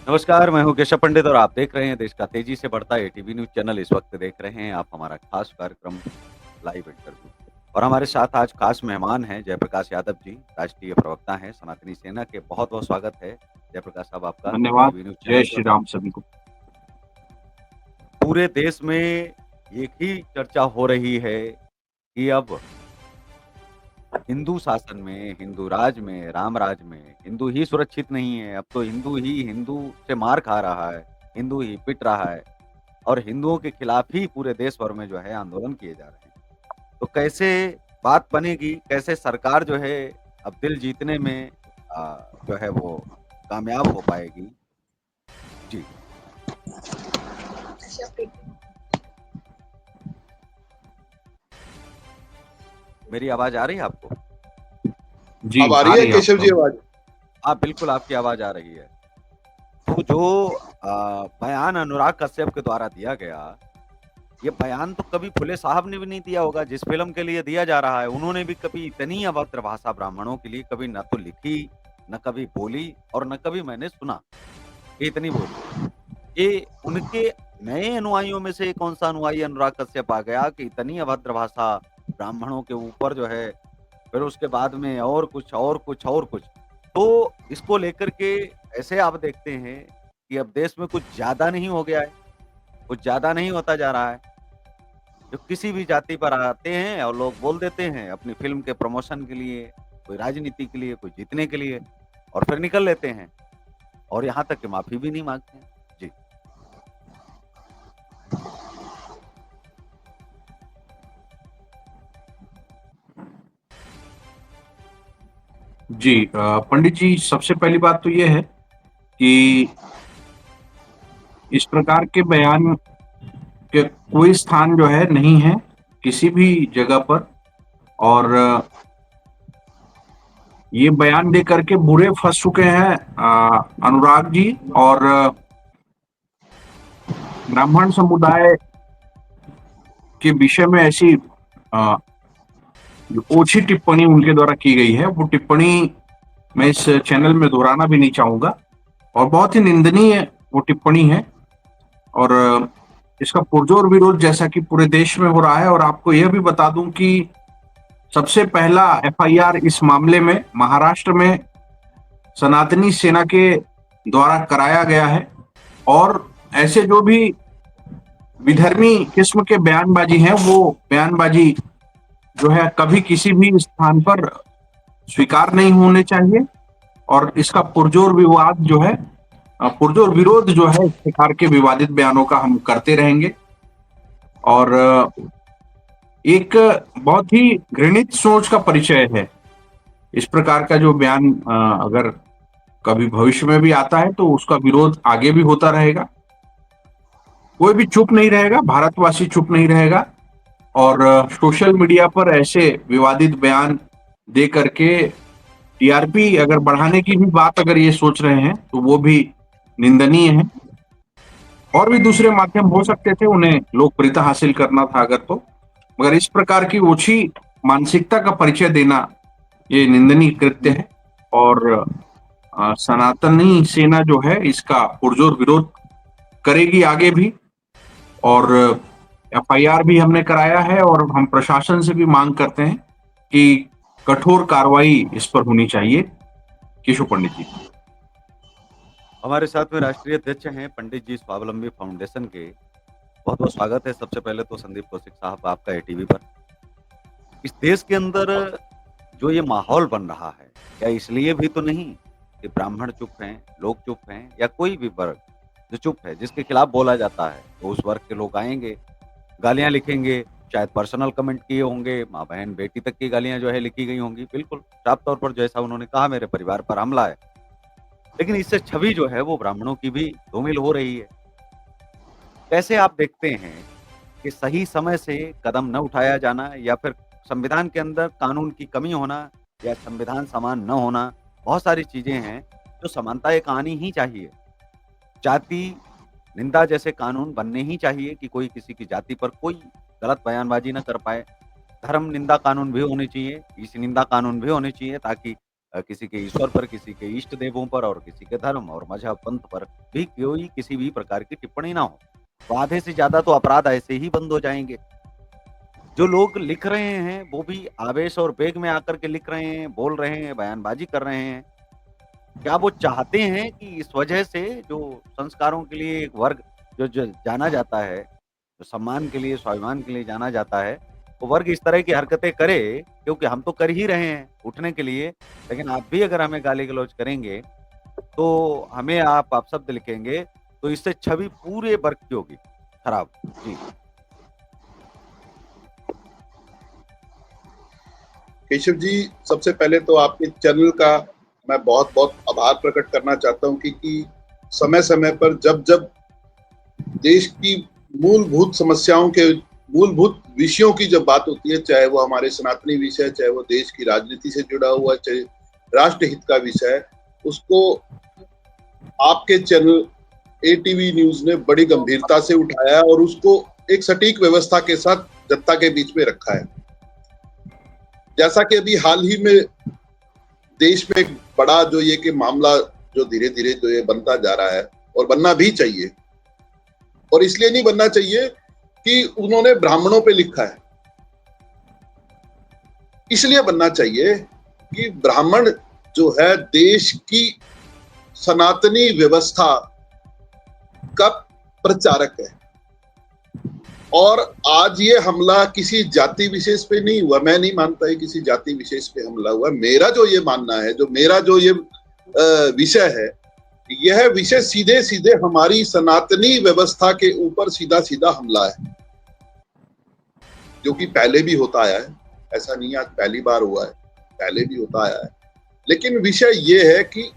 नमस्कार, मैं हूँ केशव पंडित और आप देख रहे हैं देश का तेजी से बढ़ता एटीवी न्यूज़ चैनल। इस वक्त देख रहे हैं आप हमारा खास कार्यक्रम लाइव इंटरव्यू और हमारे साथ आज खास मेहमान हैं जयप्रकाश यादव जी, राष्ट्रीय प्रवक्ता हैं सनातनी सेना के। बहुत-बहुत स्वागत है जयप्रकाश साहब आपका धन्यवाद। एटीवी न्यूज़ जय चैनल श्री पर। राम सभी को। पूरे देश में एक ही चर्चा हो रही है कि अब हिंदू शासन में, हिंदू राज में, राम राज में हिंदू ही सुरक्षित नहीं है। अब तो हिंदू ही हिंदू से मार खा रहा है, हिंदू ही पिट रहा है। और हिंदुओं के खिलाफ ही पूरे देश भर में जो है आंदोलन किए जा रहे हैं। तो कैसे बात बनेगी, कैसे सरकार जो है अब दिल जीतने में जो है वो कामयाब हो पाएगी? जी, मेरी आवाज़ आ रही है आपको? जी, अब आ आ रही है रही है केशव आपको। जी आवाज? हाँ, बिल्कुल आपकी आवाज़ आ रही है। तो जो बयान अनुराग कश्यप के द्वारा दिया गया, ये बयान तो कभी फुले साहब ने भी नहीं दिया होगा, जिस फ़िल्म के लिए दिया जा रहा है, उन्होंने भी कभी इतनी अभद्र भाषा ब्राह्मणों के लिए कभी ना तो लिखी, ना कभी बोली और ना कभी मैंने सुना कि इतनी बोली। ये उनके नए अनुयायियों में से कौन-सा अनुयायी अनुराग कश्यप आ गया कि इतनी अभद्र भाषा ब्राह्मणों के ऊपर जो है, फिर उसके बाद में और कुछ, और कुछ, और कुछ। तो इसको लेकर के ऐसे आप देखते हैं कि अब देश में कुछ ज़्यादा नहीं हो गया है, कुछ ज़्यादा नहीं होता जा रहा है। जो किसी भी जाति पर आते हैं और लोग बोल देते हैं अपनी फ़िल्म के प्रमोशन के लिए, कोई राजनीति के लिए, कोई जीतने के लिए और फिर निकल लेते हैं और यहाँ तक कि माफ़ी भी नहीं माँगते हैं। जी। जी, पंडित जी, सबसे पहली बात तो ये है कि इस प्रकार के बयान के कोई स्थान जो है नहीं है किसी भी जगह पर। और ये बयान दे करके बुरे फंस चुके हैं अनुराग जी। और ब्राह्मण समुदाय के विषय में ऐसी अ, जो ओछी टिप्पणी उनके द्वारा की गई है, वो टिप्पणी मैं इस चैनल में दोहराना भी नहीं चाहूंगा। और बहुत ही निंदनीय वो टिप्पणी है। और इसका पुरजोर विरोध जैसा कि पूरे देश में हो रहा है। और आपको यह भी बता दूं कि सबसे पहला एफआईआर इस मामले में महाराष्ट्र में सनातनी सेना के द्वारा कराया गया है। और ऐसे जो भी विधर्मी किस्म के बयानबाजी हैं, वो बयानबाजी जो है कभी किसी भी स्थान पर स्वीकार नहीं होने चाहिए। और इसका पुरजोर विवाद जो है, पुरजोर विरोध जो है इस प्रकार के विवादित बयानों का हम करते रहेंगे। और एक बहुत ही घृणित सोच का परिचय है इस प्रकार का जो बयान। अगर कभी भविष्य में भी आता है तो उसका विरोध आगे भी होता रहेगा। कोई भी चुप नहीं रहेगा, भारतवासी चुप नहीं रहेगा। और सोशल मीडिया पर ऐसे विवादित बयान दे करके टीआरपी अगर बढ़ाने की भी बात अगर ये सोच रहे हैं तो वो भी निंदनीय है। और भी दूसरे माध्यम हो सकते थे उन्हें लोकप्रियता हासिल करना था अगर तो, मगर इस प्रकार की ओछी मानसिकता का परिचय देना ये निंदनीय कृत्य है। और सनातनी सेना जो है इसका पुरजोर विरोध करेगी आगे भी। और एफआईआर भी हमने कराया है और हम प्रशासन से भी मांग करते हैं कि कठोर कार्रवाई इस पर होनी चाहिए। केशव पंडित जी। हमारे साथ में राष्ट्रीय अध्यक्ष हैं पंडित जी स्वावलंबी फाउंडेशन के। बहुत-बहुत स्वागत है सबसे पहले तो संदीप कौशिक साहब आपका एटीवी पर। इस देश के अंदर जो ये माहौल बन रहा है, क्या इसलिए भी तो नहीं कि ब्राह्मण चुप हैं, लोग चुप हैं या कोई भी वर्ग जो चुप है, जिसके खिलाफ बोला जाता है, तो उस वर्ग के लोग आएँगे, गालियाँ लिखेंगे, शायद पर्सनल कमेंट किए होंगे, माँ-बहन, बेटी तक की गालियाँ जो है लिखी गई होंगी। बिल्कुल, साफ तौर पर जैसा उन्होंने कहा मेरे परिवार पर हमला है। लेकिन इससे छवि जो है वो ब्राह्मणों की भी धूमिल हो रही है। कैसे आप देखते हैं कि सही समय से कदम न उठाया जाना या फिर संविधान के अंदर कानून की कमी होना या संविधान समान न होना, बहुत सारी चीज़ें हैं जो समानता एक आनी ही चाहिए। जाति निंदा जैसे कानून बनने ही चाहिए कि कोई किसी की जाति पर कोई गलत बयानबाज़ी ना कर पाए। धर्म निंदा कानून भी होने चाहिए, ईश निंदा कानून भी होने चाहिए ताकि किसी के ईश्वर पर, किसी के इष्ट देवों पर और किसी के धर्म और मज़हब, पंथ पर भी कोई किसी भी प्रकार की टिप्पणी ना हो। तो आधे से ज़्यादा तो अपराध ऐसे ही बंद हो जाएँगे। जो लोग लिख रहे हैं, वो भी आवेश और वेग में आकर के लिख रहे हैं, बोल रहे हैं, बयानबाज़ी कर रहे हैं। क्या वो चाहते हैं कि इस वजह से जो संस्कारों के लिए एक वर्ग जो जाना जाता है, जो सम्मान के लिए, स्वाभिमान के लिए जाना जाता है, वो वर्ग इस तरह की हरकतें करे, क्योंकि हम तो कर ही रहे हैं उठने के लिए, लेकिन आप भी अगर हमें गाली-गलौज करेंगे, तो हमें आप अपशब्द लिखेंगे, तो इससे छवि पूरे वर्ग की होगी खराब। जी। केशव जी, सबसे पहले तो आपके चैनल का मैं बहुत-बहुत आभार प्रकट करना चाहता हूँ कि समय-समय पर जब-जब देश की मूलभूत समस्याओं के मूलभूत विषयों की जब बात होती है, चाहे वो हमारे सनातनी विषय, चाहे वो देश की राजनीति से जुड़ा हुआ, चाहे राष्ट्र हित का विषय है, उसको आपके चैनल एटीवी न्यूज़ ने बड़ी गंभीरता से उठाया और उसको एक सटीक व्यवस्था के साथ जनता के बीच में रखा है। जैसा कि अभी हाल ही में देश में एक बड़ा जो ये कि मामला जो धीरे-धीरे जो ये बनता जा रहा है और बनना भी चाहिए, और इसलिए नहीं बनना चाहिए कि उन्होंने ब्राह्मणों पे लिखा है। इसलिए बनना चाहिए कि ब्राह्मण जो है देश की सनातनी व्यवस्था का प्रचारक है। और आज ये हमला किसी जाति विशेष पे नहीं हुआ, मैं नहीं मानता है किसी जाति विशेष पे हमला हुआ। मेरा जो ये मानना है, जो मेरा जो ये विषय है, यह विषय सीधे-सीधे हमारी सनातनी व्यवस्था के ऊपर सीधा-सीधा हमला है, जो कि पहले भी होता आया है। ऐसा नहीं आज पहली बार हुआ है, पहले भी होता आया है। लेकिन विषय ये है कि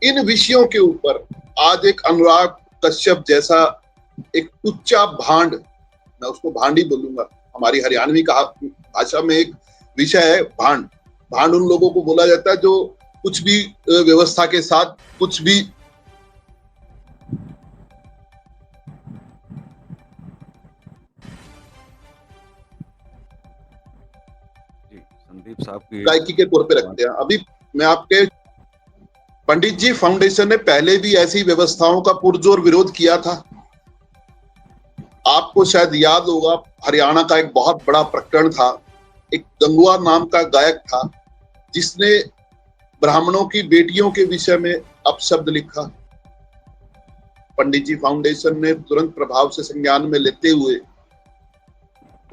इन विषयों के ऊपर आज एक अनुराग कश्यप जैसा एक टुच्चा भांड, मैं उसको भांड ही बोलूंगा, हमारी हरियाणवी भाषा में एक विषय है भांड। भांड उन लोगों को बोला जाता है जो कुछ भी व्यवस्था के साथ कुछ भी जी, संदीप साहब की गायकी के तौर पे रखते हैं। अभी मैं आपके पंडित जी फाउंडेशन ने पहले भी ऐसी व्यवस्थाओं का पुरजोर विरोध किया था। आपको शायद याद होगा, हरियाणा का एक बहुत बड़ा प्रकरण था। एक गंगुआ नाम का गायक था जिसने ब्राह्मणों की बेटियों के विषय में अपशब्द लिखा। पंडित जी फाउंडेशन ने तुरंत प्रभाव से संज्ञान में लेते हुए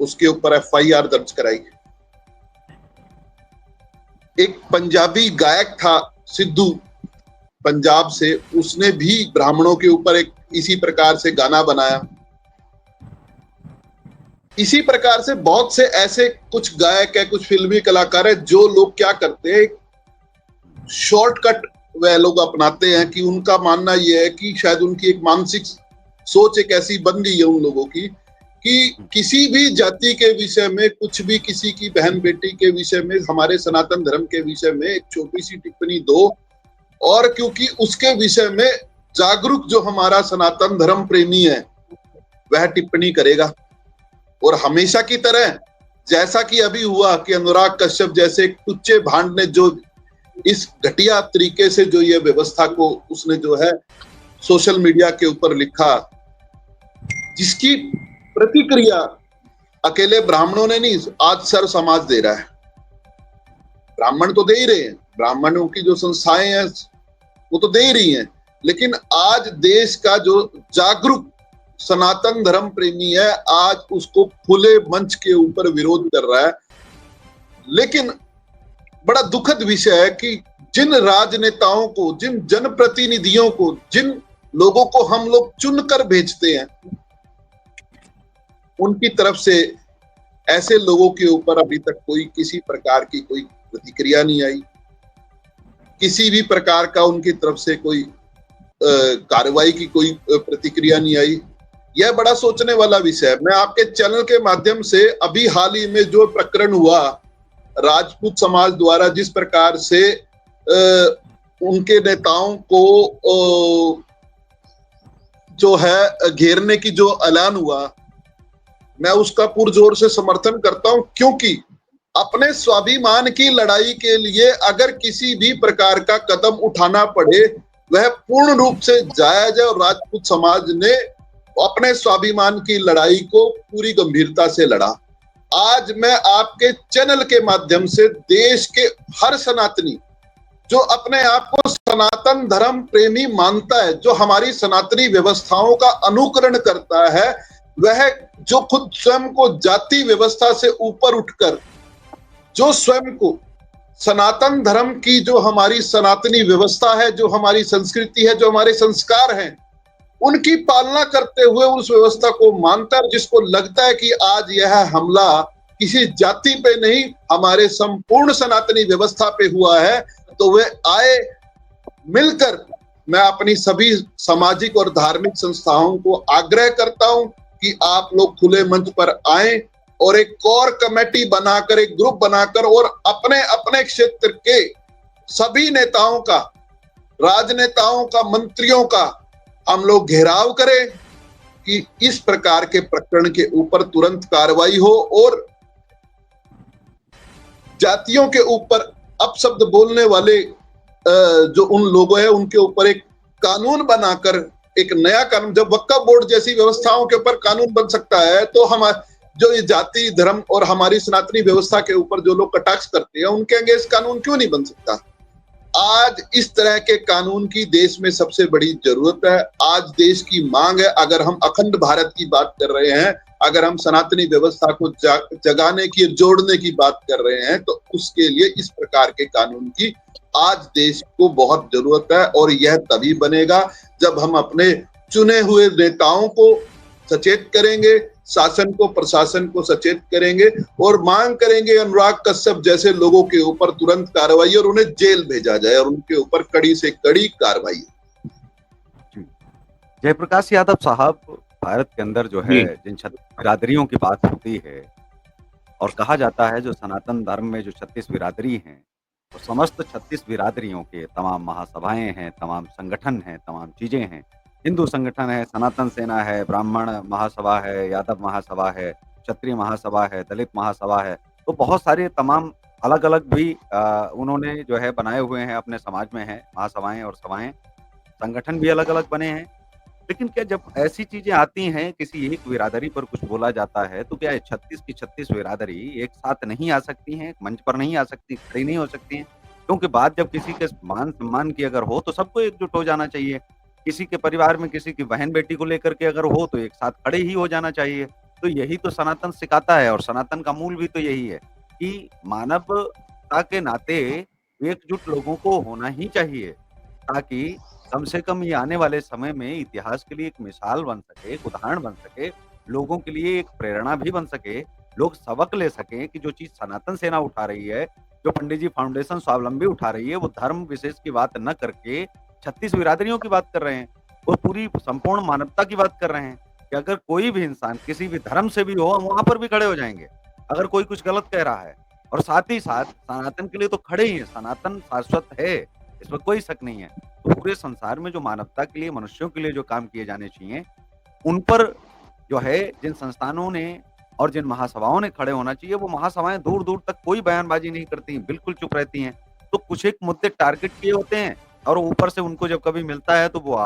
उसके ऊपर एफआईआर दर्ज कराई। एक पंजाबी गायक था सिद्धू, पंजाब से, उसने भी ब्राह्मणों के ऊपर एक इसी प्रकार से गाना बनाया। इसी प्रकार से बहुत से ऐसे कुछ गायक है, कुछ फिल्मी कलाकार है, जो लोग क्या करते हैं, शॉर्टकट वह लोग अपनाते हैं कि उनका मानना यह है कि शायद उनकी एक मानसिक सोच एक ऐसी बन गई है उन लोगों की कि किसी भी जाति के विषय में, कुछ भी किसी की बहन बेटी के विषय में, हमारे सनातन धर्म के विषय में एक छोटी सी टिप्पणी दो, और क्योंकि उसके विषय में जागरूक जो हमारा सनातन धर्म प्रेमी है वह टिप्पणी करेगा। और हमेशा की तरह जैसा कि अभी हुआ कि अनुराग कश्यप जैसे एक टुच्चे भांड ने जो इस घटिया तरीके से जो ये व्यवस्था को उसने जो है सोशल मीडिया के ऊपर लिखा, जिसकी प्रतिक्रिया अकेले ब्राह्मणों ने नहीं, आज सर्व समाज दे रहा है। ब्राह्मण तो दे ही रहे हैं, ब्राह्मणों की जो संस्थाएं हैं वो तो दे ही रही हैं, लेकिन आज देश का जो जागरूक सनातन धर्म प्रेमी है, आज उसको खुले मंच के ऊपर विरोध कर रहा है। लेकिन बड़ा दुखद विषय है कि जिन राजनेताओं को, जिन जनप्रतिनिधियों को, जिन लोगों को हम लोग चुनकर भेजते हैं, उनकी तरफ से ऐसे लोगों के ऊपर अभी तक कोई किसी प्रकार की कोई प्रतिक्रिया नहीं आई, किसी भी प्रकार का उनकी तरफ से कोई कार्रवाई की कोई प्रतिक्रिया नहीं आई। यह बड़ा सोचने वाला विषय है। मैं आपके चैनल के माध्यम से अभी हाल ही में जो प्रकरण हुआ, राजपूत समाज द्वारा जिस प्रकार से उनके नेताओं को जो है घेरने की जो ऐलान हुआ, मैं उसका पुरजोर से समर्थन करता हूं, क्योंकि अपने स्वाभिमान की लड़ाई के लिए अगर किसी भी प्रकार का कदम उठाना पड़े वह पूर्ण रूप से जायज है, और राजपूत समाज ने अपने स्वाभिमान की लड़ाई को पूरी गंभीरता से लड़ा। आज मैं आपके चैनल के माध्यम से देश के हर सनातनी जो अपने आप को सनातन धर्म प्रेमी मानता है, जो हमारी सनातनी व्यवस्थाओं का अनुकरण करता है, वह जो खुद स्वयं को जाति व्यवस्था से ऊपर उठकर जो स्वयं को सनातन धर्म की, जो हमारी सनातनी व्यवस्था है, जो हमारी संस्कृति है, जो हमारे संस्कार हैं, उनकी पालना करते हुए उस व्यवस्था को मानता है, जिसको लगता है कि आज यह हमला किसी जाति पे नहीं हमारे संपूर्ण सनातनी व्यवस्था पे हुआ है, तो वे आए मिलकर। मैं अपनी सभी सामाजिक और धार्मिक संस्थाओं को आग्रह करता हूं कि आप लोग खुले मंच पर आए और एक कोर कमेटी बनाकर, एक ग्रुप बनाकर, और अपने अपने क्षेत्र के सभी नेताओं का, राजनेताओं का, मंत्रियों का हम लोग घेराव करें कि इस प्रकार के प्रकरण के ऊपर तुरंत कार्रवाई हो, और जातियों के ऊपर अपशब्द बोलने वाले जो उन लोगों हैं उनके ऊपर एक कानून बनाकर, एक नया कानून, जब वक्फ बोर्ड जैसी व्यवस्थाओं के ऊपर कानून बन सकता है, तो हम जो ये जाति धर्म और हमारी सनातनी व्यवस्था के ऊपर जो लोग कटाक्ष करते हैं उनके अगेंस्ट कानून क्यों नहीं बन सकता। आज इस तरह के कानून की देश में सबसे बड़ी जरूरत है। आज देश की मांग है, अगर हम अखंड भारत की बात कर रहे हैं, अगर हम सनातनी व्यवस्था को जगाने की, जोड़ने की बात कर रहे हैं, तो उसके लिए इस प्रकार के कानून की आज देश को बहुत जरूरत है। और यह तभी बनेगा जब हम अपने चुने हुए नेताओं को सचेत करेंगे, शासन को, प्रशासन को सचेत करेंगे, और मांग करेंगे अनुराग कश्यप जैसे लोगों के ऊपर तुरंत कार्रवाई और उन्हें जेल भेजा जाए और उनके ऊपर कड़ी से कड़ी कार्रवाई। जयप्रकाश यादव साहब, भारत के अंदर जो है जिन 36 बिरादरियों की बात होती है और कहा जाता है जो सनातन धर्म में जो 36 बिरादरी हैं, तो समस्त 36 बिरादरियों के तमाम महासभाएं हैं, तमाम संगठन हैं, तमाम चीजें हैं। हिंदू संगठन है, सनातन सेना है, ब्राह्मण महासभा है, यादव महासभा है, क्षत्रिय महासभा है, दलित महासभा है, तो बहुत सारे तमाम अलग अलग भी उन्होंने जो है बनाए हुए हैं, अपने समाज में है महासभाएं और सभाएं, संगठन भी अलग अलग बने हैं। लेकिन क्या जब ऐसी चीजें आती हैं, किसी एक बिरादरी पर कुछ बोला जाता है, तो क्या 36 की 36 बिरादरी एक साथ नहीं आ सकती हैं, मंच पर नहीं आ सकती, खड़ी नहीं हो सकती हैं? क्योंकि बात जब किसी के मान सम्मान की अगर हो तो सबको एकजुट हो जाना चाहिए। किसी के परिवार में किसी की बहन बेटी को लेकर के अगर हो तो एक साथ खड़े ही हो जाना चाहिए। तो यही तो सनातन सिखाता है, और सनातन का मूल भी तो यही है कि मानवता के नाते एकजुट लोगों को होना ही चाहिए, ताकि कम से कम ये आने वाले समय में इतिहास के लिए एक मिसाल बन सके, एक उदाहरण बन सके, लोगों के लिए एक प्रेरणा भी बन सके, लोग सबक ले सकें कि जो चीज़ सनातन सेना उठा रही है, जो पंडित जी फाउंडेशन स्वावलंबी उठा रही है, वो धर्म विशेष की बात न करके 36 बिरादरियों की बात कर रहे हैं। वो पूरी संपूर्ण मानवता की बात कर रहे हैं कि अगर कोई भी इंसान किसी भी धर्म से भी हो, हम वहाँ पर भी खड़े हो जाएँगे, अगर कोई कुछ गलत कह रहा है। और साथ ही साथ सनातन के लिए तो खड़े ही हैं, सनातन शाश्वत है, इसमें कोई शक नहीं है। तो पूरे संसार में जो मानवता के लिए, मनुष्यों के लिए जो काम किए जाने चाहिए, उन पर जो है जिन संस्थानों ने और जिन महासभाओं ने खड़े होना चाहिए, वो महासभाएं दूर-दूर तक कोई बयानबाजी नहीं करती, बिल्कुल चुप रहती हैं। तो कुछ एक मुद्दे टारगेट किए होते हैं और ऊपर से उनको जब कभी मिलता है तो वो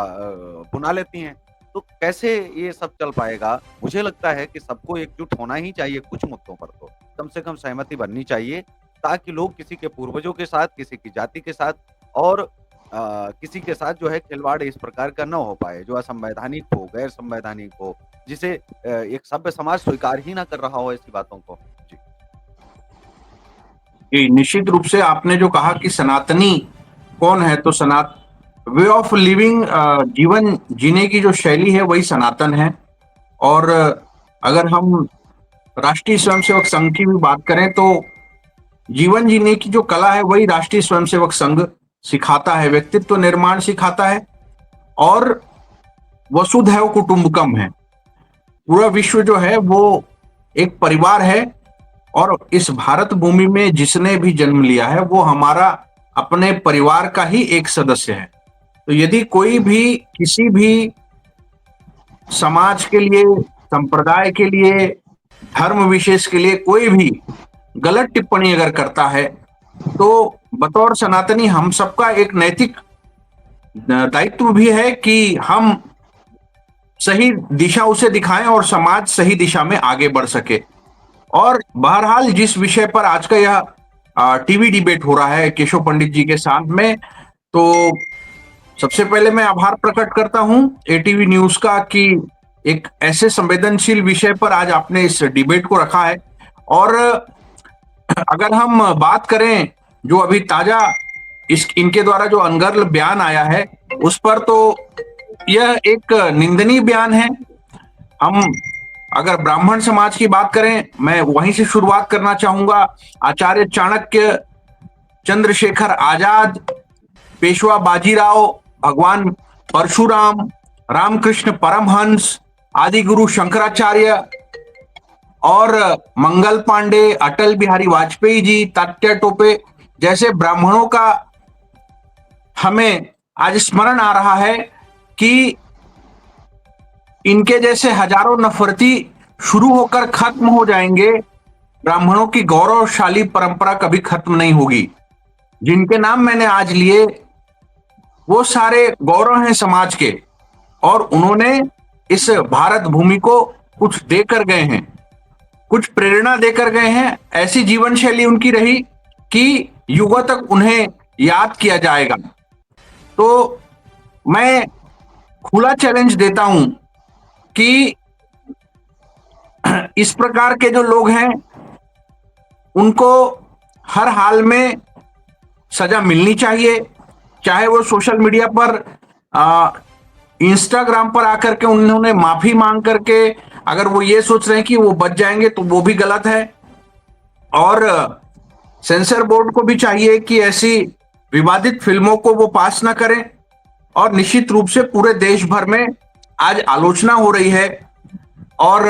बुना लेती हैं। तो कैसे ये सब चल पाएगा? मुझे लगता है कि सबको एकजुट होना ही चाहिए कुछ मुद्दों पर, तो कम से कम सहमति बननी चाहिए, ताकि लोग किसी के पूर्वजों के साथ, किसी की जाति के साथ और किसी के साथ जो है खिलवाड़ इस प्रकार का न हो पाए, जो असंवैधानिक हो, गैर संवैधानिक हो, जिसे एक सभ्य समाज स्वीकार ही ना कर रहा हो ऐसी बातों को। जी। जी, निश्चित रूप से आपने जो कहा कि सनातनी कौन है, तो वे ऑफ लिविंग, जीवन जीने की जो शैली है वही सनातन है। और अगर हम राष्ट्रीय स्वयंसेवक संघ की भी बात करें तो जीवन जीने की जो कला है वही राष्ट्रीय स्वयंसेवक संघ सिखाता है, व्यक्तित्व निर्माण सिखाता है, और वसुधैव कुटुंबकम है। पूरा विश्व जो है वो एक परिवार है, और इस भारत भूमि में जिसने भी जन्म लिया है वो हमारा अपने परिवार का ही एक सदस्य है। तो यदि कोई भी किसी भी समाज के लिए, संप्रदाय के लिए, धर्म विशेष के लिए कोई भी गलत टिप्पणी अगर करता है तो बतौर सनातनी हम सबका एक नैतिक दायित्व भी है कि हम सही दिशा उसे दिखाएं और समाज सही दिशा में आगे बढ़ सके। और बहरहाल जिस विषय पर आज का यह टीवी डिबेट हो रहा है केशव पंडित जी के साथ में, तो सबसे पहले मैं आभार प्रकट करता हूं एटीवी न्यूज का कि एक ऐसे संवेदनशील विषय पर आज आपने इस डिबेट को रखा है। और अगर हम बात करें जो अभी ताजा इनके द्वारा जो अनर्गल बयान आया है उस पर, तो यह एक निंदनीय बयान है। हम अगर ब्राह्मण समाज की बात करें, मैं वहीं से शुरुआत करना चाहूंगा। आचार्य चाणक्य, चंद्रशेखर आजाद, पेशवा बाजीराव, भगवान परशुराम, रामकृष्ण परमहंस, आदि गुरु शंकराचार्य और मंगल पांडे, अटल बिहारी वाजपेयी जी, तात्या टोपे जैसे ब्राह्मणों का हमें आज स्मरण आ रहा है कि इनके जैसे हजारों नफरती शुरू होकर खत्म हो जाएंगे, ब्राह्मणों की गौरवशाली परंपरा कभी खत्म नहीं होगी। जिनके नाम मैंने आज लिए वो सारे गौरव हैं समाज के, और उन्होंने इस भारत भूमि को कुछ देकर गए हैं, कुछ प्रेरणा देकर गए हैं। ऐसी जीवन शैली उनकी रही कि युगों तक उन्हें याद किया जाएगा। तो मैं खुला चैलेंज देता हूं कि इस प्रकार के जो लोग हैं उनको हर हाल में सजा मिलनी चाहिए, चाहे वो सोशल मीडिया पर इंस्टाग्राम पर आकर के उन्होंने माफी मांग करके अगर वो ये सोच रहे हैं कि वो बच जाएंगे तो वो भी गलत है। और सेंसर बोर्ड को भी चाहिए कि ऐसी विवादित फिल्मों को वो पास ना करें। और निश्चित रूप से पूरे देश भर में आज आलोचना हो रही है, और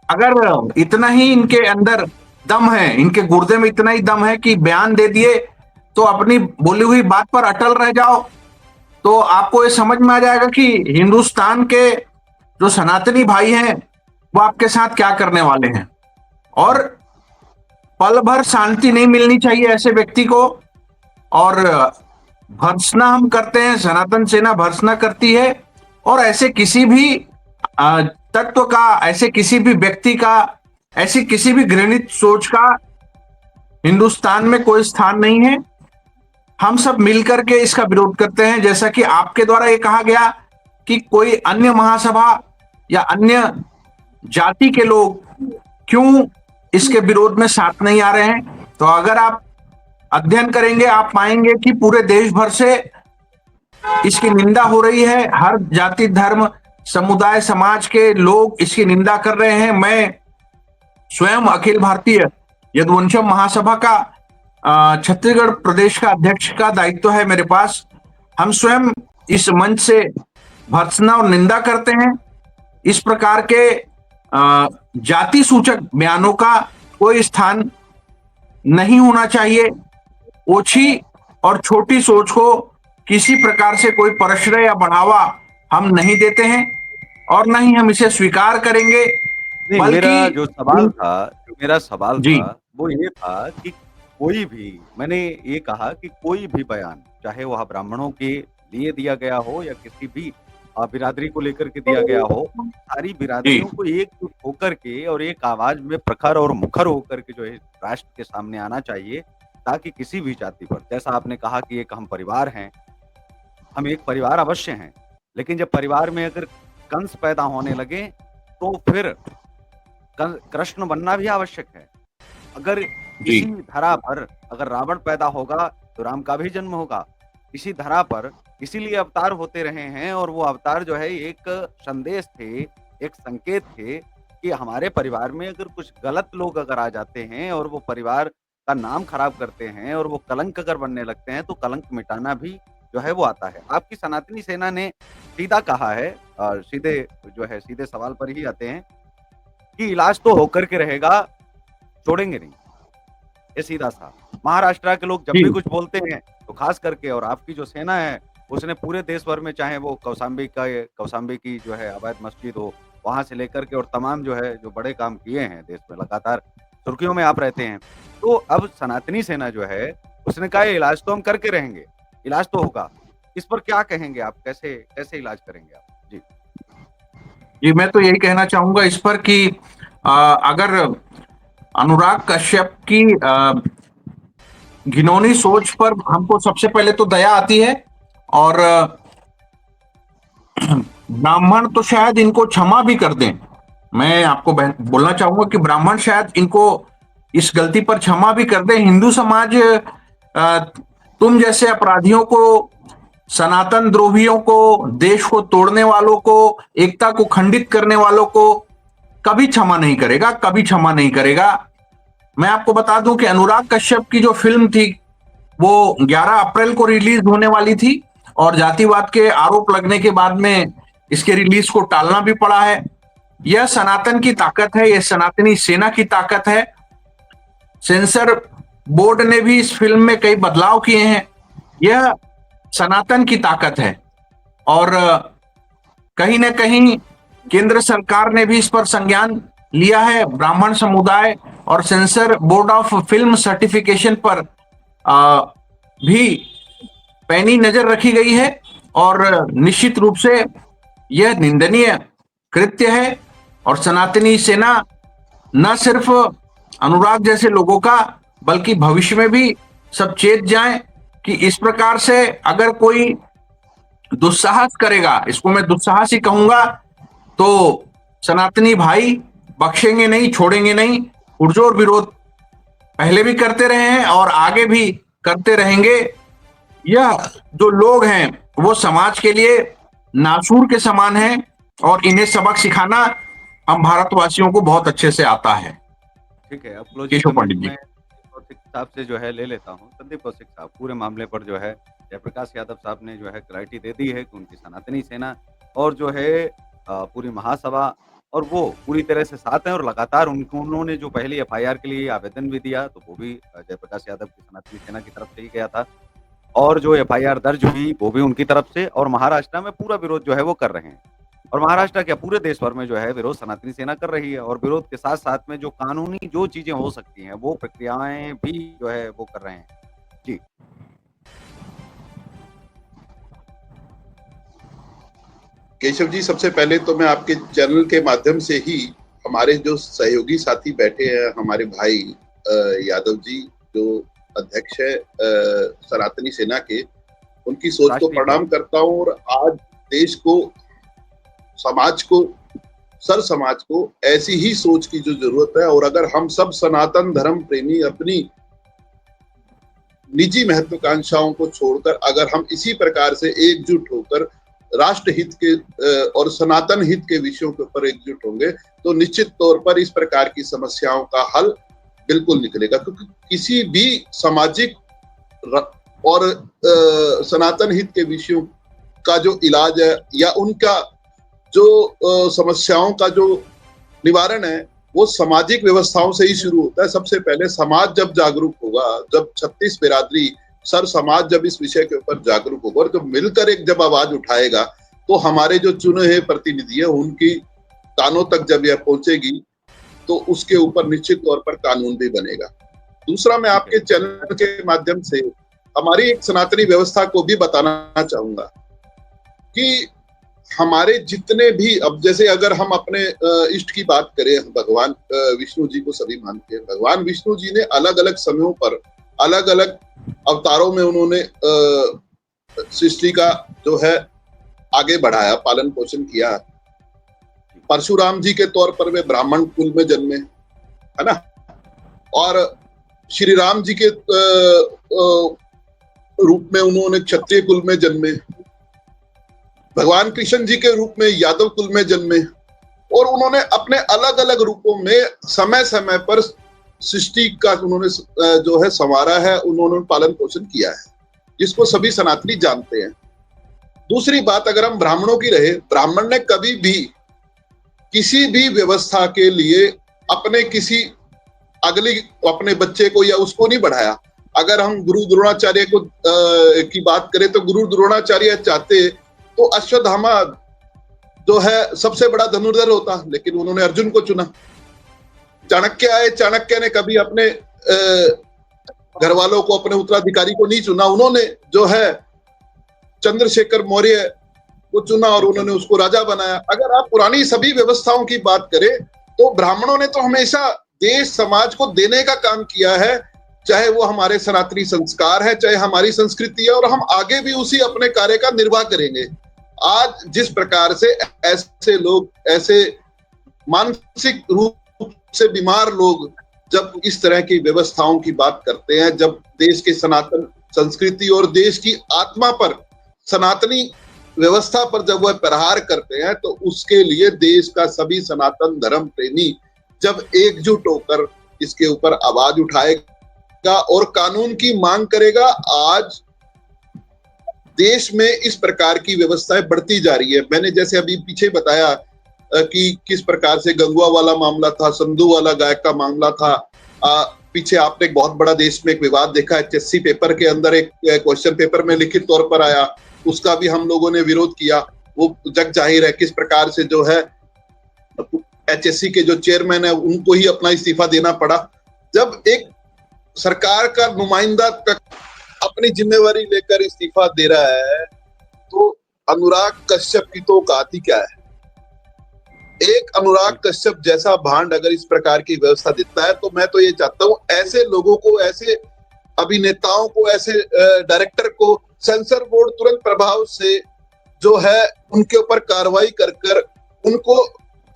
अगर इतना ही इनके अंदर दम है, इनके गुर्दे में इतना ही दम है कि बयान दे दिए तो अपनी बोली हुई बात पर अटल रह जाओ, तो आपको ये समझ में आ जाएगा कि हिंदुस्तान के जो सनातनी भाई हैं वो आपके साथ क्या करने वाले हैं। और पल भर शांति नहीं मिलनी चाहिए ऐसे व्यक्ति को। और भर्त्सना हम करते हैं, सनातन सेना भर्त्सना करती है, और ऐसे किसी भी तत्व का, ऐसे किसी भी व्यक्ति का, ऐसी किसी भी घृणित सोच का हिंदुस्तान में कोई स्थान नहीं है। हम सब मिलकर के इसका विरोध करते हैं। जैसा कि आपके द्वारा ये कहा गया कि कोई अन्य महासभा या अन्य जाति के लोग क्यों इसके विरोध में साथ नहीं आ रहे हैं, तो अगर आप अध्ययन करेंगे आप पाएंगे कि पूरे देश भर से इसकी निंदा हो रही है। हर जाति, धर्म, समुदाय, समाज के लोग इसकी निंदा कर रहे हैं। मैं स्वयं अखिल भारतीय यदुवंशम महासभा का छत्तीसगढ़ प्रदेश का अध्यक्ष का दायित्व है मेरे पास। हम स्वयं इस मंच से भर्त्सना और निंदा करते हैं। इस प्रकार के जाति सूचक बयानों का कोई स्थान नहीं होना चाहिए। ओछी और छोटी सोच को किसी प्रकार से कोई प्रश्रय या बढ़ावा हम नहीं देते हैं, और न ही हम इसे स्वीकार करेंगे। नहीं, मेरा सवाल जी था वो ये था कि कोई भी, मैंने ये कहा कि कोई भी बयान, चाहे वह ब्राह्मणों के लिए दिया गया हो या किसी भी बिरादरी को लेकर के दिया गया हो, सारी बिरादरियों को एकजुट होकर के और एक आवाज में प्रखर और मुखर होकर के जो है राष्ट्र के सामने आना चाहिए, ताकि किसी भी जाति पर, जैसा आपने कहा कि एक हम परिवार हैं, हम एक परिवार अवश्य हैं, लेकिन जब परिवार में अगर कंस पैदा होने लगे तो फिर कृष्ण बनना भी आवश्यक है। अगर इसी धरा पर अगर रावण पैदा होगा तो राम का भी जन्म होगा। इसी धरा पर इसीलिए अवतार होते रहे हैं, और वो अवतार जो है एक संदेश थे, एक संकेत थे कि हमारे परिवार में अगर कुछ गलत लोग अगर आ जाते हैं और वो परिवार का नाम खराब करते हैं और वो कलंक अगर बनने लगते हैं तो कलंक मिटाना भी जो है वो आता है। आपकी सनातनी सेना ने सीधा कहा है, और सीधे सवाल पर ही आते हैं कि इलाज तो होकर के रहेगा, छोड़ेंगे नहीं। ये सीधा सा महाराष्ट्र के लोग जब भी कुछ बोलते हैं तो खास करके, और आपकी जो सेना है उसने पूरे देश भर में, चाहे वो कौशाम्बी की जो है अवैध मस्जिद हो, वहां से लेकर के और तमाम जो है जो बड़े काम किए हैं देश में लगातार, सुर्खियों में आप रहते हैं। तो अब सनातनी सेना जो है, उसने कहा ये इलाज तो हम करके रहेंगे, इलाज तो होगा। इस पर क्या कहेंगे आप? कैसे कैसे इलाज करेंगे आप? जी। जी, मैं तो यही कहना चाहूंगा इस पर कि अगर अनुराग कश्यप की घिनौनी सोच पर हमको सबसे पहले तो दया आती है, और ब्राह्मण तो शायद इनको क्षमा भी कर दें। मैं आपको बोलना चाहूंगा कि ब्राह्मण शायद इनको इस गलती पर क्षमा भी कर दें। हिंदू समाज तुम जैसे अपराधियों को, सनातन द्रोहियों को, देश को तोड़ने वालों को, एकता को खंडित करने वालों को कभी क्षमा नहीं करेगा, कभी क्षमा नहीं करेगा। मैं आपको बता दूं कि अनुराग कश्यप की जो फिल्म थी वो 11 अप्रैल को रिलीज होने वाली थी, और जातिवाद के आरोप लगने के बाद में इसके रिलीज को टालना भी पड़ा है। यह सनातन की ताकत है, यह सनातनी सेना की ताकत है। सेंसर बोर्ड ने भी इस फिल्म में कई बदलाव किए हैं। यह सनातन की ताकत है, और कहीं ना कहीं केंद्र सरकार ने भी इस पर संज्ञान लिया है। ब्राह्मण समुदाय और sensor board of film certification पर भी पैनी नजर रखी गई है, और निश्चित रूप से यह निंदनीय कृत्य है। और सनातनी सेना न सिर्फ अनुराग जैसे लोगों का, बल्कि भविष्य में भी सब चेत जाएं कि इस प्रकार से अगर कोई दुस्साहस करेगा, इसको मैं दुस्साहस ही कहूंगा, तो सनातनी भाई बख्शेंगे नहीं, छोड़ेंगे नहीं। पुरजोर विरोध पहले भी करते रहे हैं और आगे भी करते रहेंगे। यह जो लोग हैं वो समाज के लिए नासूर के समान हैं, और इन्हें सबक सिखाना हम भारतवासियों को बहुत अच्छे से आता है। ठीक है, अब क्लोजिंग केशव कमेंट पंडित जी। मैं कौशिक साहब से जो है ले लेता हूँ। संदीप कौशिक साहब, पूरे मामले पर जो है जयप्रकाश यादव साहब ने जो है क्लैरिटी दे दी है कि उनकी सनातनी सेना और जो है पूरी महासभा और वो पूरी तरह से साथ हैं, और लगातार उन्होंने जो पहली एफआईआर के लिए आवेदन भी दिया, तो वो भी जयप्रकाश यादव की सनातनी सेना की तरफ से ही गया था, और जो एफआईआर दर्ज हुई वो भी उनकी तरफ से, और महाराष्ट्र में पूरा विरोध जो है वो कर रहे हैं। और महाराष्ट्र क्या, पूरे देश भर में जो है विरोध सनातनी सेना कर रही है, और विरोध के साथ-साथ में जो कानूनी जो चीज़ें हो सकती हैं, वो प्रक्रियाएँ भी जो है वो कर रहे हैं। जी। केशव जी, सबसे पहले तो मैं आपके चैनल के माध्यम से ही हमारे जो सहयोगी साथी बैठे हैं, हमारे भाई यादव जी जो अध्यक्ष है सनातनी सेना के, उनकी सोच को प्रणाम करता हूं। और आज देश को, समाज को, सर समाज को ऐसी ही सोच की जो जरूरत है। और अगर हम सब सनातन धर्म प्रेमी अपनी निजी महत्वाकांक्षाओं को छोड़कर अगर हम इसी प्रकार से एकजुट होकर राष्ट्र हित के और सनातन हित के विषयों के ऊपर एकजुट होंगे, तो निश्चित तौर पर इस प्रकार की समस्याओं का हल बिल्कुल निकलेगा। क्योंकि किसी भी सामाजिक और सनातन हित के विषयों का जो इलाज है या उनका जो समस्याओं का जो निवारण है, वो सामाजिक व्यवस्थाओं से ही शुरू होता है। सबसे पहले समाज जब जागरूक होगा, जब 36 बिरादरी सर समाज जब इस विषय के ऊपर जागरूक होगा और जब मिलकर एक जब आवाज उठाएगा, तो हमारे जो चुने हुए प्रतिनिधि है उनकी कानों तक जब यह पहुंचेगी, तो उसके ऊपर निश्चित तौर पर कानून भी बनेगा। दूसरा, मैं आपके चैनल के माध्यम से हमारी एक सनातनी व्यवस्था को भी बताना चाहूंगा कि हमारे जितने भी, अब जैसे अगर हम अपने इष्ट की बात करें, भगवान विष्णु जी को सभी मानते हैं। भगवान विष्णु जी ने अलग अलग समयों पर अलग अलग अवतारों में उन्होंने सृष्टि का जो है आगे बढ़ाया, पालन पोषण किया। परशुराम जी के तौर पर वे ब्राह्मण कुल में जन्मे, है ना, और श्री राम जी के रूप में उन्होंने क्षत्रिय कुल में जन्मे। भगवान कृष्ण जी के रूप में यादव कुल में जन्मे, और उन्होंने अपने अलग अलग रूपों में समय समय पर सृष्टि का उन्होंने जो है संवारा है, उन्होंने पालन पोषण किया है, जिसको सभी सनातनी जानते हैं। दूसरी बात, अगर हम ब्राह्मणों की रहे, ब्राह्मण ने कभी भी किसी भी व्यवस्था के लिए अपने किसी अगली अपने बच्चे को या उसको नहीं बढ़ाया। अगर हम गुरु द्रोणाचार्य को की बात करें, तो गुरु द्रोणाचार्य चाहते तो अश्वत्थामा जो है सबसे बड़ा धनुर्धर होता, लेकिन उन्होंने अर्जुन को चुना। चाणक्य आए, चाणक्य ने कभी अपने घर वालों को, अपने उत्तराधिकारी को नहीं चुना, उन्होंने जो है चंद्रशेखर मौर्य को चुना और उन्होंने उसको राजा बनाया। अगर आप पुरानी सभी व्यवस्थाओं की बात करें तो ब्राह्मणों ने तो हमेशा देश समाज को देने का काम किया है, चाहे वो हमारे सनातनी संस्कार है, चाहे हमारी संस्कृति है, और हम आगे भी उसी अपने कार्य का निर्वाह करेंगे। आज जिस प्रकार से ऐसे लोग, ऐसे मानसिक रूप से बीमार लोग जब इस तरह की व्यवस्थाओं की बात करते हैं, जब देश के सनातन संस्कृति और देश की आत्मा पर, सनातनी व्यवस्था पर जब वह प्रहार करते हैं, तो उसके लिए देश का सभी सनातन धर्म प्रेमी जब एकजुट होकर इसके ऊपर आवाज उठाएगा और कानून की मांग करेगा। आज देश में इस प्रकार की व्यवस्थाएं बढ़ती जा रही है। मैंने जैसे अभी पीछे बताया कि किस प्रकार से गंगुआ वाला मामला था, संधू वाला गायक का मामला था। पीछे आपने एक बहुत बड़ा देश में एक विवाद देखा, एचएससी पेपर के अंदर एक क्वेश्चन पेपर में लिखित तौर पर आया, उसका भी हम लोगों ने विरोध किया। वो जग जाहिर है किस प्रकार से जो है एचएससी के जो चेयरमैन है उनको ही अपना इस्तीफा देना पड़ा। जब एक सरकार का नुमाइंदा तक अपनी जिम्मेवारी लेकर इस्तीफा दे रहा है, तो अनुराग कश्यप की तो औकात ही क्या है। एक अनुराग कश्यप जैसा भांड अगर इस प्रकार की व्यवस्था देता है, तो मैं तो ये चाहता हूं ऐसे लोगों को, ऐसे अभिनेताओं को, ऐसे डायरेक्टर को सेंसर बोर्ड तुरंत प्रभाव से जो है उनके ऊपर कार्रवाई कर कर उनको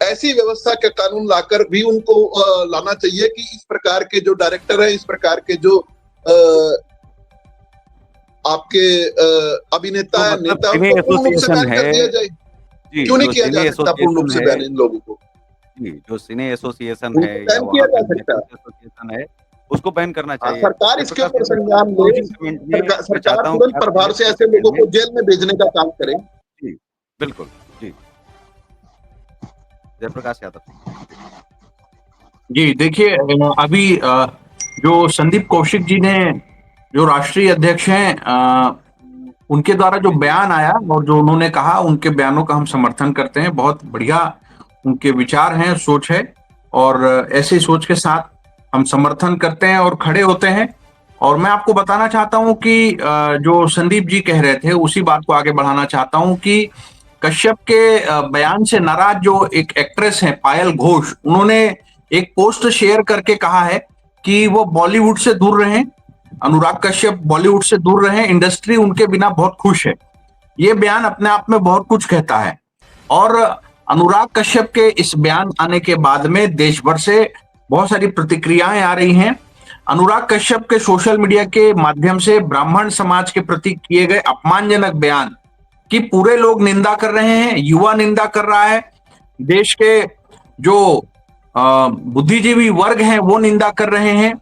ऐसी व्यवस्था का कानून लाकर भी उनको लाना चाहिए कि इस प्रकार के जो डायरेक्टर है, इस प्रकार के जो आपके अभिनेता है, नेता, उनको पूर्ण रूप से बैन कर दिया जाए। क्यों नहीं किया जा सकता पूर्ण रूप से बैन इन लोगों को? जी, जो सिने एसोसिएशन है या बैन किया जा सकता एसोसिएशन है, उसको बैन करना चाहिए। सरकार इसके ऊपर संज्ञान ले, सरकार तुरंत प्रभाव से ऐसे लोगों को जेल में भेजने का काम करे। जी, बिल्कुल। जी, जयप्रकाश यादव जी, देखिए अभी जो संदीप कौशिक जी ने, जो राष्ट्रीय अध्यक्ष हैं, उनके द्वारा जो बयान आया और जो उन्होंने कहा, उनके बयानों का हम समर्थन करते हैं। बहुत बढ़िया उनके विचार हैं, सोच है, और ऐसे सोच के साथ हम समर्थन करते हैं और खड़े होते हैं। और मैं आपको बताना चाहता हूं कि जो संदीप जी कह रहे थे उसी बात को आगे बढ़ाना चाहता हूं कि कश्यप के बयान से नाराज जो एक एक्ट्रेस है पायल घोष, उन्होंने एक पोस्ट शेयर करके कहा है कि वो बॉलीवुड से दूर रहें, अनुराग कश्यप बॉलीवुड से दूर रहें, इंडस्ट्री उनके बिना बहुत खुश है। ये बयान अपने आप में बहुत कुछ कहता है। और अनुराग कश्यप के इस बयान आने के बाद में देश भर से बहुत सारी प्रतिक्रियाएं आ रही हैं। अनुराग कश्यप के सोशल मीडिया के माध्यम से ब्राह्मण समाज के प्रति किए गए अपमानजनक बयान की पूरे लोग निंदा कर रहे हैं, युवा निंदा कर रहा है, देश के जो बुद्धिजीवी वर्ग हैं वो निंदा कर रहे हैं,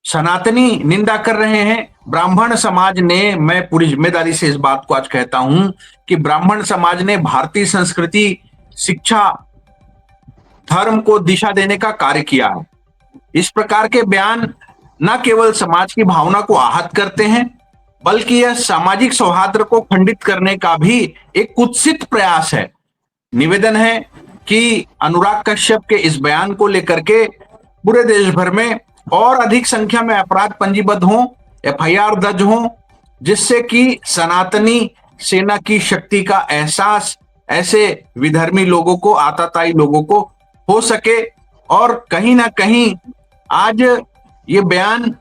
सनातनी निंदा कर रहे हैं। ब्राह्मण समाज ने, मैं पूरी जिम्मेदारी से इस बात को आज कहता हूं कि ब्राह्मण समाज ने भारतीय संस्कृति, शिक्षा, धर्म को दिशा देने का कार्य किया है। इस प्रकार के बयान न केवल समाज की भावना को आहत करते हैं, बल्कि यह सामाजिक सौहार्द को खंडित करने का भी एक कुत्सित प्रयास है। निवेदन है कि अनुराग कश्यप के इस बयान को लेकर के पूरे देश भर में और अधिक संख्या में अपराध पंजीबद्ध हों, एफआईआर दर्ज हों, जिससे कि सनातनी सेना की शक्ति का एहसास ऐसे विधर्मी लोगों को, आताताई लोगों को हो सके। और कहीं ना कहीं आज ये बयान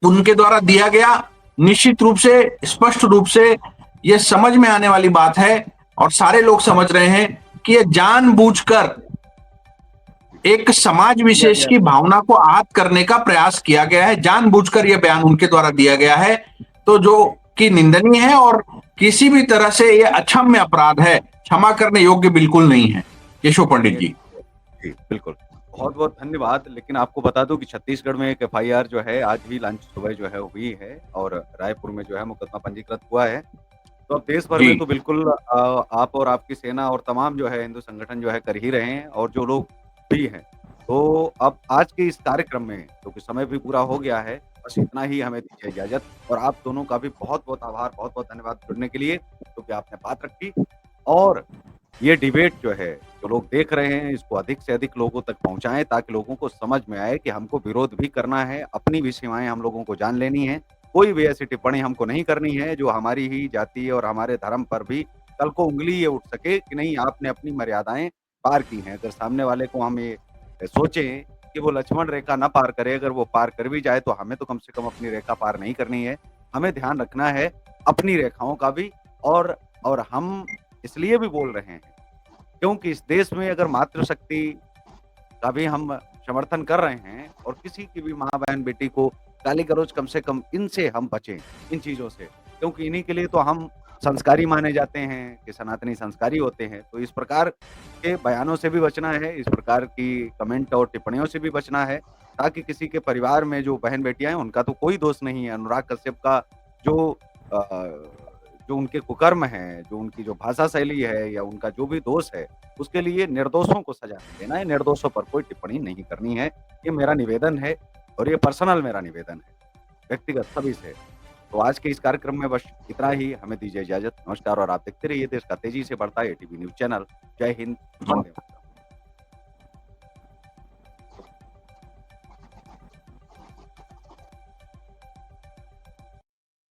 उनके द्वारा दिया गया, निश्चित रूप से, स्पष्ट रूप से ये समझ में आने वाली बात है और सारे लोग समझ रहे हैं कि ये जानबूझकर एक समाज विशेष की भावना को आहत करने का प्रयास किया गया है, जानबूझकर यह बयान उनके द्वारा दिया गया है, तो जो कि निंदनीय है और किसी भी तरह से यह अक्षम्य अपराध है, क्षमा करने योग्य बिल्कुल नहीं है। केशव पंडित जी। जी, बिल्कुल, बहुत बहुत धन्यवाद। लेकिन आपको बता दूं कि छत्तीसगढ़ में एक एफआईआर जो है आज ही लंच सुबह जो है हुई है और रायपुर में जो है मुकदमा पंजीकृत हुआ है। तो अब देश भर में तो बिल्कुल आप और आपकी सेना और तमाम जो है हिंदू संगठन जो है कर ही रहे हैं और जो लोग भी हैं। तो अब आज के इस कार्यक्रम में क्योंकि समय भी पूरा हो गया है, बस इतना ही हमें दीजिए इजाजत। और आप दोनों का भी बहुत बहुत आभार, बहुत बहुत धन्यवाद जुड़ने के लिए, क्योंकि आपने बात रखी और ये डिबेट जो है जो लोग देख रहे हैं इसको अधिक से अधिक लोगों तक पहुँचाएँ ताकि लोगों को समझ में आए कि हमको विरोध भी करना है, अपनी भी सीमाएँ हम लोगों को जान लेनी है। कोई भी ऐसी टिप्पणी हमको नहीं करनी है जो हमारी ही जाति और हमारे धर्म पर भी कल को उँगली ये उठ सके कि नहीं आपने अपनी मर्यादाएँ पार की हैं। अगर सामने वाले को हम ये सोचें कि वो लक्ष्मण रेखा ना पार करे, अगर वो पार कर भी जाए तो हमें तो कम से कम अपनी रेखा पार नहीं करनी है। हमें ध्यान रखना है अपनी रेखाओं का भी और हम इसलिए भी बोल रहे हैं, क्योंकि इस देश में अगर मातृशक्ति का भी हम समर्थन कर रहे हैं और किसी की भी माँ, बहन, बेटी को गाली-गलौज कम से कम इनसे हम बचें, इन चीज़ों से। क्योंकि इन्हीं के लिए तो हम संस्कारी माने जाते हैं कि सनातनी संस्कारी होते हैं। तो इस प्रकार के बयानों से भी बचना है, इस प्रकार की कमेंट और टिप्पणियों से भी बचना है, ताकि किसी के परिवार में जो बहन-बेटियाँ हैं, उनका तो कोई दोष नहीं है। अनुराग कश्यप का जो जो उनके कुकर्म हैं, जो उनकी जो भाषा शैली है या उनका जो भी दोष है, उसके लिए निर्दोषों को सज़ा नहीं देना है, निर्दोषों पर कोई टिप्पणी नहीं करनी है। ये मेरा निवेदन है और ये पर्सनल मेरा निवेदन है, व्यक्तिगत सभी से। तो आज के इस कार्यक्रम में बस इतना ही, हमें दीजिए इजाज़त। नमस्कार और आप देखते रहिए देश का तेज़ी से बढ़ता एटीवी न्यूज़ चैनल। जय हिंद, वंदे मातरम।